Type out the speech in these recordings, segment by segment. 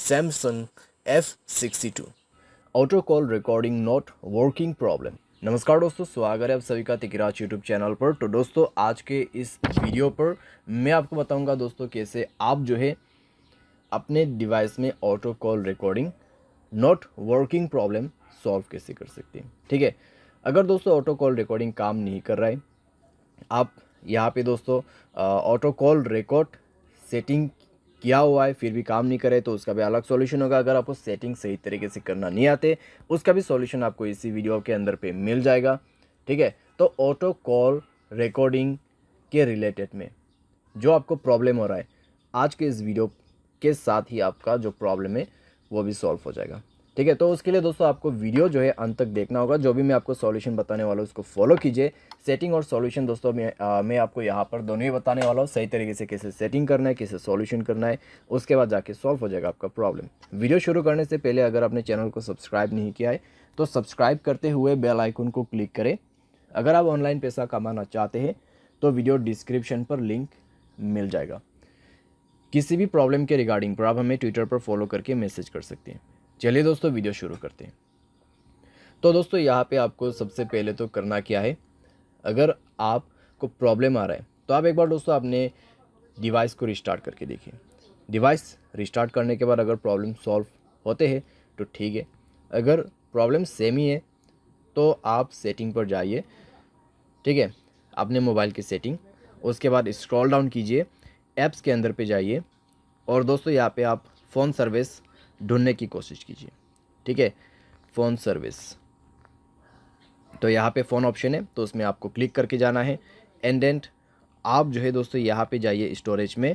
Samsung F62 auto call recording not working problem. नमस्कार दोस्तों, स्वागत है आप सभी का तिकराज यूट्यूब चैनल पर। तो दोस्तों आज के इस वीडियो पर मैं आपको बताऊंगा दोस्तों कैसे आप जो है अपने डिवाइस में auto call recording not working problem solve कैसे कर सकते हैं। ठीक है, अगर दोस्तों ऑटो कॉल रिकॉर्डिंग काम नहीं कर रहा है, आप यहाँ पे दोस्तों ऑटो कॉल रिकॉर्ड सेटिंग किया हुआ है फिर भी काम नहीं करे तो उसका भी अलग सॉल्यूशन होगा। अगर आपको सेटिंग सही तरीके से करना नहीं आते उसका भी सॉल्यूशन आपको इसी वीडियो के अंदर पे मिल जाएगा। ठीक है, तो ऑटो कॉल रिकॉर्डिंग के रिलेटेड में जो आपको प्रॉब्लम हो रहा है, आज के इस वीडियो के साथ ही आपका जो प्रॉब्लम है वो भी सॉल्व हो जाएगा। ठीक है, तो उसके लिए दोस्तों आपको वीडियो जो है अंत तक देखना होगा। जो भी मैं आपको सॉल्यूशन बताने वाला हूँ उसको फॉलो कीजिए। सेटिंग और सॉल्यूशन दोस्तों मैं आपको यहाँ पर दोनों ही बताने वाला हूँ, सही तरीके से कैसे सेटिंग करना है, कैसे सॉल्यूशन करना है, उसके बाद जाके सॉल्व हो जाएगा आपका प्रॉब्लम। वीडियो शुरू करने से पहले अगर आपने चैनल को सब्सक्राइब नहीं किया है तो सब्सक्राइब करते हुए बेल आइकन को क्लिक करें। अगर आप ऑनलाइन पैसा कमाना चाहते हैं तो वीडियो डिस्क्रिप्शन पर लिंक मिल जाएगा। किसी भी प्रॉब्लम के रिगार्डिंग पर आप हमें ट्विटर पर फॉलो करके मैसेज कर सकते हैं। चलिए दोस्तों वीडियो शुरू करते हैं। तो दोस्तों यहाँ पे आपको सबसे पहले तो करना क्या है, अगर आपको प्रॉब्लम आ रहा है तो आप एक बार दोस्तों अपने डिवाइस को रिस्टार्ट करके देखिए। डिवाइस रिस्टार्ट करने के बाद अगर प्रॉब्लम सॉल्व होते हैं तो ठीक है, अगर प्रॉब्लम सेम ही है तो आप सेटिंग पर जाइए। ठीक है, अपने मोबाइल की सेटिंग, उसके बाद स्क्रॉल डाउन कीजिए, ऐप्स के अंदर पे जाइए और दोस्तों यहाँ पे आप फ़ोन सर्विस ढूंढने की कोशिश कीजिए। ठीक है, फ़ोन सर्विस, तो यहाँ पे फ़ोन ऑप्शन है तो उसमें आपको क्लिक करके जाना है। एंड देन आप जो है दोस्तों यहाँ पे जाइए, स्टोरेज में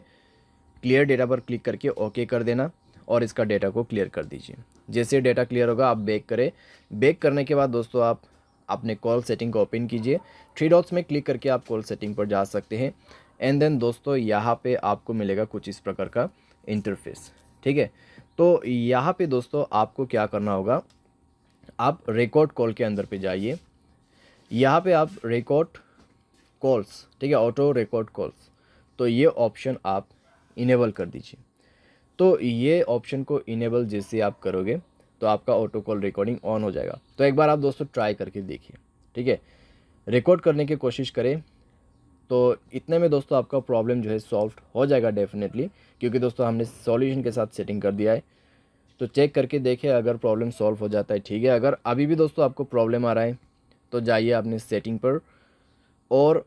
क्लियर डेटा पर क्लिक करके ओके कर देना और इसका डेटा को क्लियर कर दीजिए। जैसे डेटा क्लियर होगा आप बैक करें। बैक करने के बाद दोस्तों आप अपने कॉल सेटिंग को ओपन कीजिए। थ्री डॉट्स में क्लिक करके आप कॉल सेटिंग पर जा सकते हैं। एंड देन दोस्तों यहाँ पे आपको मिलेगा कुछ इस प्रकार का इंटरफेस। ठीक है, तो यहाँ पे दोस्तों आपको क्या करना होगा, आप रिकॉर्ड कॉल के अंदर पे जाइए। यहाँ पे आप रिकॉर्ड कॉल्स, ठीक है, ऑटो रिकॉर्ड कॉल्स, तो ये ऑप्शन आप इनेबल कर दीजिए। तो ये ऑप्शन को इनेबल जैसे आप करोगे तो आपका ऑटो कॉल रिकॉर्डिंग ऑन हो जाएगा। तो एक बार आप दोस्तों ट्राई करके देखिए। ठीक है, रिकॉर्ड करने की कोशिश करें तो इतने में दोस्तों आपका प्रॉब्लम जो है सॉल्व हो जाएगा डेफिनेटली, क्योंकि दोस्तों हमने सॉल्यूशन के साथ सेटिंग कर दिया है। तो चेक करके देखिए, अगर प्रॉब्लम सॉल्व हो जाता है ठीक है, अगर अभी भी दोस्तों आपको प्रॉब्लम आ रहा है तो जाइए अपने सेटिंग पर और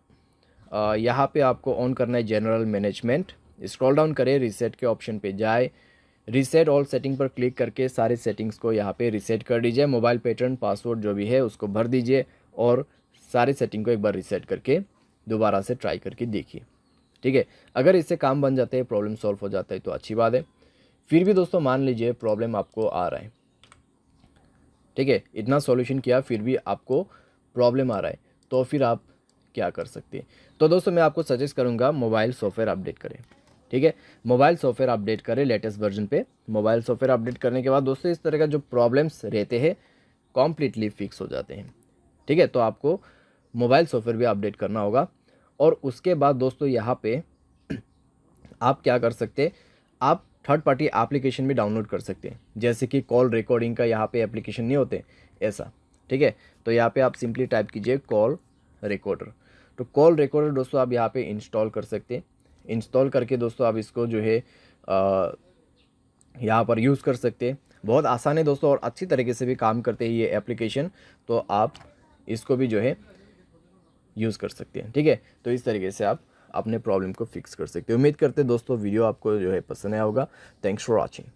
यहाँ पे आपको ऑन करना है जनरल मैनेजमेंट। स्क्रॉल डाउन करें, रीसेट के ऑप्शन पे जाए, रीसेट ऑल सेटिंग पर क्लिक करके सारे सेटिंग्स को यहाँ पे रीसेट कर दीजिए। मोबाइल पैटर्न पासवर्ड जो भी है उसको भर दीजिए और सारी सेटिंग को एक बार रीसेट करके दोबारा से ट्राई करके देखिए। ठीक है, अगर इससे काम बन जाते हैं, प्रॉब्लम सॉल्व हो जाता है तो अच्छी बात है। फिर भी दोस्तों मान लीजिए प्रॉब्लम आपको आ रहा है, ठीक है, इतना सॉल्यूशन किया फिर भी आपको प्रॉब्लम आ रहा है, तो फिर आप क्या कर सकते हैं। तो दोस्तों मैं आपको सजेस्ट करूंगा मोबाइल सॉफ्टवेयर अपडेट करें। ठीक है, मोबाइल सॉफ्टवेयर अपडेट करें लेटेस्ट वर्जन पे। मोबाइल सॉफ्टवेयर अपडेट करने के बाद दोस्तों इस तरह का जो प्रॉब्लम्स रहते हैं कॉम्प्लीटली फिक्स हो जाते हैं। ठीक है, तो आपको मोबाइल सॉफ्टवेयर भी अपडेट करना होगा और उसके बाद दोस्तों यहाँ पे आप क्या कर सकते हैं, आप थर्ड पार्टी एप्लीकेशन भी डाउनलोड कर सकते हैं, जैसे कि कॉल रिकॉर्डिंग का यहाँ पे एप्लीकेशन नहीं होते ऐसा। ठीक है, तो यहाँ पे आप सिंपली टाइप कीजिए कॉल रिकॉर्डर। तो कॉल रिकॉर्डर दोस्तों आप यहाँ पे इंस्टॉल कर सकते हैं। इंस्टॉल करके दोस्तों आप इसको जो है यहाँ पर यूज़ कर सकते हैं। बहुत आसान है दोस्तों और अच्छी तरीके से भी काम करते हैं ये एप्लीकेशन, तो आप इसको भी जो है यूज़ कर सकते हैं। ठीक है, तो इस तरीके से आप अपने प्रॉब्लम को फिक्स कर सकते हैं। उम्मीद करते हैं दोस्तों वीडियो आपको जो है पसंद आया होगा। Thanks for watching.